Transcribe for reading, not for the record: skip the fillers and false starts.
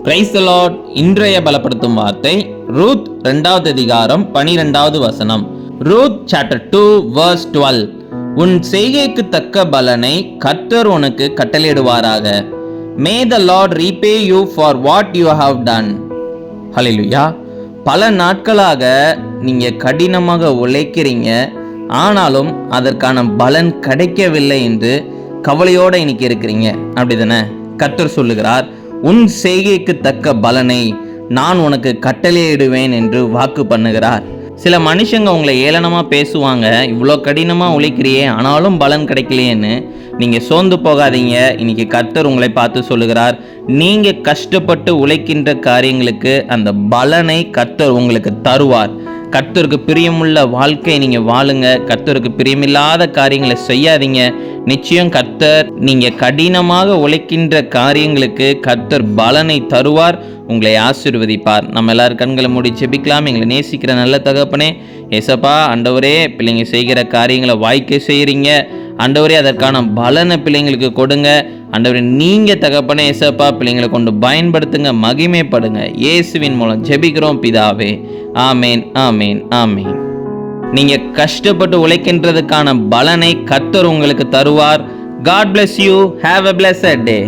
Praise the Lord. இன்றைய பலப்படுத்தும் வார்த்தை ரூத் 2வது அதிகாரம் 12வது வசனம். Ruth chapter 2 verse 12. உன் செய்கைக்கு தக்க பலனை கர்த்தர் உனக்கு கட்டளையிடுவாராக. May the Lord repay you for what you have done. ஹல்லேலூயா. பல நாட்களாக நீங்க கடினமாக உழைக்கிறீங்க, ஆனாலும் அதற்கான பலன் கிடைக்கவில்லை என்று கவலையோட இன்னைக்கு இருக்கிறீங்க, அப்படிதானே? கர்த்தர் சொல்லுகிறார், உன் செய்கைக்கு தக்க பலனை நான் உனக்கு கட்டளையிடுவேன் என்று வாக்கு பண்ணுகிறார். சில மனுஷங்க உங்களை ஏளனமாக பேசுவாங்க, இவ்வளோ கடினமாக உழைக்கிறியே ஆனாலும் பலன் கிடைக்கலையேன்னு. நீங்கள் சோர்ந்து போகாதீங்க. இன்னைக்கு கர்த்தர் உங்களை பார்த்து சொல்லுகிறார், நீங்கள் கஷ்டப்பட்டு உழைக்கின்ற காரியங்களுக்கு அந்த பலனை கர்த்தர் உங்களுக்கு தருவார். கர்த்தருக்கு பிரியமுள்ள வாழ்க்கை நீங்கள் வாழுங்க. கர்த்தருக்கு பிரியமில்லாத காரியங்களை செய்யாதீங்க. நிச்சயம் கர்த்தர் நீங்கள் கடினமாக உழைக்கின்ற காரியங்களுக்கு கர்த்தர் பலனை தருவார், உங்களை ஆசீர்வதிப்பார். நம்ம எல்லாரும் கண்களை மூடி ஜெபிக்கலாம். எங்களை நேசிக்கிற நல்ல தகப்பனே, ஏசப்பா, ஆண்டவரே, பிள்ளைங்க செய்கிற காரியங்களை வாய்க்க செய்கிறீங்க. ஆண்டவரே, அதற்கான பலனை பிள்ளைங்களுக்கு கொடுங்க. ஆண்டவரே, நீங்க தகப்பனே ஏசப்பா, பிள்ளைங்களை கொண்டு பயன்படுத்துங்க, மகிமைப்படுங்க. இயேசுவின் மூலம் ஜெபிக்கிறோம் பிதாவே. ஆமேன், ஆமேன், ஆமேன். நீங்க கஷ்டப்பட்டு உழைக்கின்றதுக்கான பலனை கர்த்தர் உங்களுக்கு தருவார். God bless you. Have a blessed day.